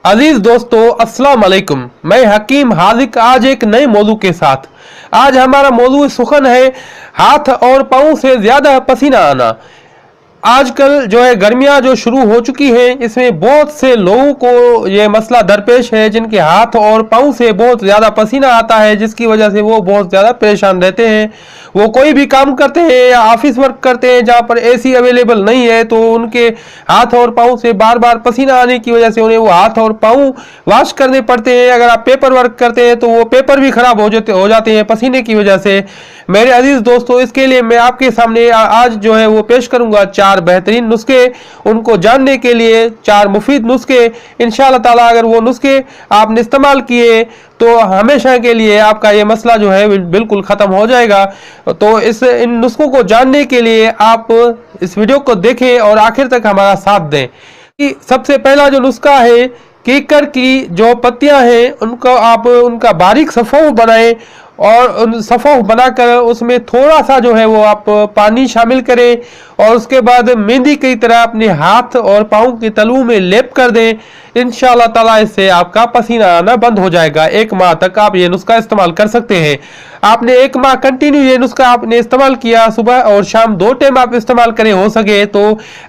अजीज दोस्तों, अस्सलाम वालेकुम। मैं हकीम हाजिक आज एक नए मौजू के साथ। आज हमारा मौजू सुखन है हाथ और पाँव से ज्यादा पसीना आना। आजकल जो है गर्मियां जो शुरू हो चुकी हैं, इसमें बहुत से लोगों को ये मसला दरपेश है जिनके हाथ और पाँव से बहुत ज़्यादा पसीना आता है, जिसकी वजह से वो बहुत ज़्यादा परेशान रहते हैं। वो कोई भी काम करते हैं या ऑफिस वर्क करते हैं जहाँ पर एसी अवेलेबल नहीं है, तो उनके हाथ और पाँव से बार बार पसीना आने की वजह से उन्हें वो हाथ और पाँव वॉश करने पड़ते हैं। अगर आप पेपर वर्क करते हैं तो वो पेपर भी खराब हो जाते हैं पसीने की वजह से। मेरे अजीज दोस्तों, इसके लिए मैं आपके सामने आज जो है वो पेश करूंगा 4 बेहतरीन नुस्खे। उनको जानने के लिए 4 मुफीद नुस्खे। इंशाअल्लाह ताला अगर वो नुस्खे आपने इस्तेमाल किए तो हमेशा के लिए आपका ये मसला जो है बिल्कुल ख़त्म हो जाएगा। तो इन नुस्खों को जानने के लिए आप इस वीडियो को देखें और आखिर तक हमारा साथ दें। सबसे पहला जो नुस्खा है, कीकर की जो पत्तियां हैं उनको आप उनका बारीक सफ़ों बनाएं और उन सफ़ों बनाकर उसमें थोड़ा सा जो है वो आप पानी शामिल करें और उसके बाद मेहंदी की तरह अपने हाथ और पाँव के तलुओं में लेप कर दें। इंशाअल्लाह ताला इससे आपका पसीना आना बंद हो जाएगा। 1 माह तक आप ये नुस्खा इस्तेमाल कर सकते हैं। आपने 1 माह कंटिन्यू ये नुस्खा आपने इस्तेमाल किया, सुबह और शाम 2 टाइम आप इस्तेमाल करें हो सके तो।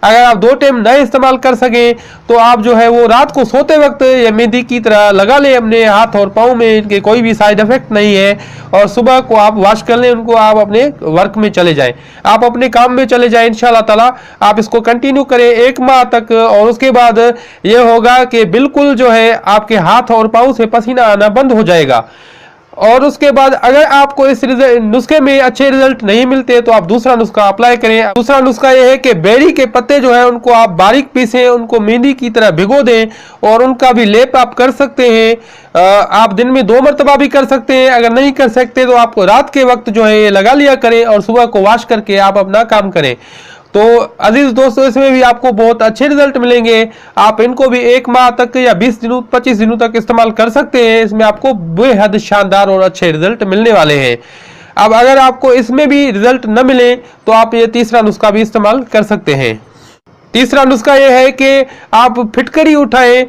अगर आप 2 टाइम नहीं इस्तेमाल कर सके तो आप जो है वो रात को सोते वक्त ये मेहंदी की तरह लगा लें अपने हाथ और पाँव में। इनके कोई भी साइड इफेक्ट नहीं है और सुबह को आप वॉश कर लें उनको, आप अपने वर्क में चले जाएं, आप अपने काम में चले जाएं। इंशाअल्लाह ताला आप इसको कंटिन्यू करें 1 माह तक और उसके बाद ये होगा कि बिल्कुल जो है आपके हाथ और पाँव से पसीना आना बंद हो जाएगा। और उसके बाद अगर आपको इस नुस्खे में अच्छे रिजल्ट नहीं मिलते तो आप दूसरा नुस्खा अप्लाई करें। दूसरा नुस्खा यह है कि बेरी के पत्ते जो है उनको आप बारीक पीसें, उनको मेहंदी की तरह भिगो दें और उनका भी लेप आप कर सकते हैं। आप दिन में 2 मरतबा भी कर सकते हैं। अगर नहीं कर सकते तो आपको रात के वक्त जो है ये लगा लिया करें और सुबह को वॉश करके आप अपना काम करें। तो अजीज दोस्तों, इसमें भी आपको बहुत अच्छे रिजल्ट मिलेंगे। आप इनको भी 1 माह तक या 20 दिनों 25 दिनों तक इस्तेमाल कर सकते हैं। इसमें आपको बेहद शानदार और अच्छे रिजल्ट मिलने वाले हैं। अब अगर आपको इसमें भी रिजल्ट न मिले तो आप ये तीसरा नुस्खा भी इस्तेमाल कर सकते हैं। तीसरा नुस्खा यह है कि आप फिटकरी उठाएं,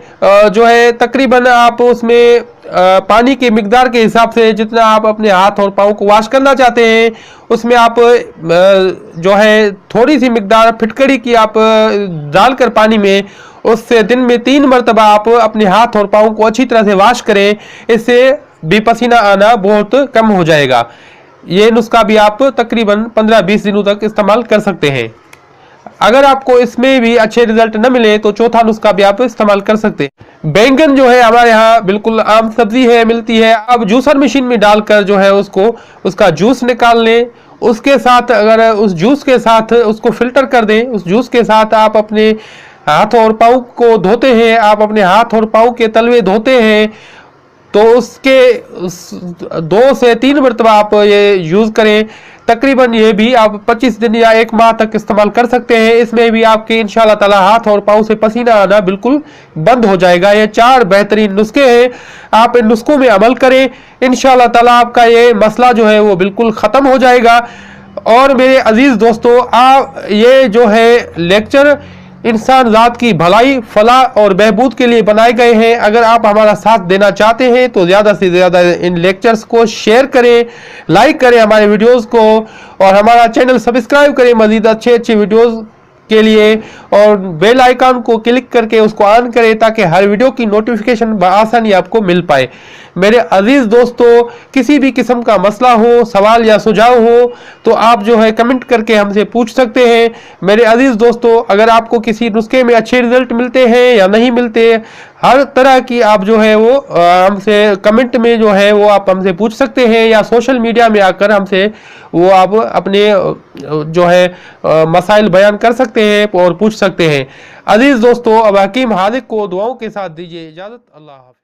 जो है तकरीबन आप उसमें पानी की मिकदार के हिसाब से जितना आप अपने हाथ और पाँव को वॉश करना चाहते हैं उसमें आप जो है थोड़ी सी मिकदार फिटकरी की आप डालकर पानी में उससे दिन में 3 मरतबा आप अपने हाथ और पाँव को अच्छी तरह से वॉश करें। इससे भी पसीना आना बहुत कम हो जाएगा। ये नुस्खा भी आप तकरीबन 15-20 दिनों तक इस्तेमाल कर सकते हैं। अगर आपको इसमें भी अच्छे रिजल्ट न मिले तो चौथा नुस्खा भी आप इस्तेमाल कर सकते हैं। बैंगन जो है हमारे यहाँ बिल्कुल आम सब्जी है, मिलती है। आप जूसर मशीन में डालकर जो है उसका जूस निकाल लें। उसके साथ अगर उस जूस के साथ उसको फिल्टर कर दें, उस जूस के साथ आप अपने हाथ और पाँव को धोते हैं, आप अपने हाथ और पाँव के तलवे धोते हैं तो उसके 2 से 3 मरतबा आप ये यूज़ करें। तकरीबन ये भी आप 25 दिन या 1 माह तक इस्तेमाल कर सकते हैं। इसमें भी आपके इंशाअल्लाह ताला हाथ और पाँव से पसीना आना बिल्कुल बंद हो जाएगा। ये 4 बेहतरीन नुस्खे हैं, आप इन नुस्खों में अमल करें। इंशाअल्लाह ताला आपका ये मसला जो है वो बिल्कुल ख़त्म हो जाएगा। और मेरे अजीज़ दोस्तों, ये जो है लेक्चर इंसान ज़ात की भलाई, फलाह और बहबूद के लिए बनाए गए हैं। अगर आप हमारा साथ देना चाहते हैं तो ज़्यादा से ज़्यादा इन लेक्चर्स को शेयर करें, लाइक करें हमारे वीडियोस को और हमारा चैनल सब्सक्राइब करें मज़ीद अच्छे वीडियोस के लिए और बेल आइकन को क्लिक करके उसको ऑन करें ताकि हर वीडियो की नोटिफिकेशन बआसानी आपको मिल पाए। मेरे अजीज दोस्तों, किसी भी किस्म का मसला हो, सवाल या सुझाव हो तो आप जो है कमेंट करके हमसे पूछ सकते हैं। मेरे अजीज दोस्तों, अगर आपको किसी नुस्खे में अच्छे रिजल्ट मिलते हैं या नहीं मिलते, हर तरह की आप जो है वो हमसे कमेंट में जो है वो आप हमसे पूछ सकते हैं या सोशल मीडिया में आकर हमसे वो आप अपने जो है मसाइल बयान कर सकते हैं और पूछ सकते हैं। अजीज दोस्तों, अब हकीम हाजिक को दुआओं के साथ दीजिए इजाज़त। अल्लाह हाफ़िज़।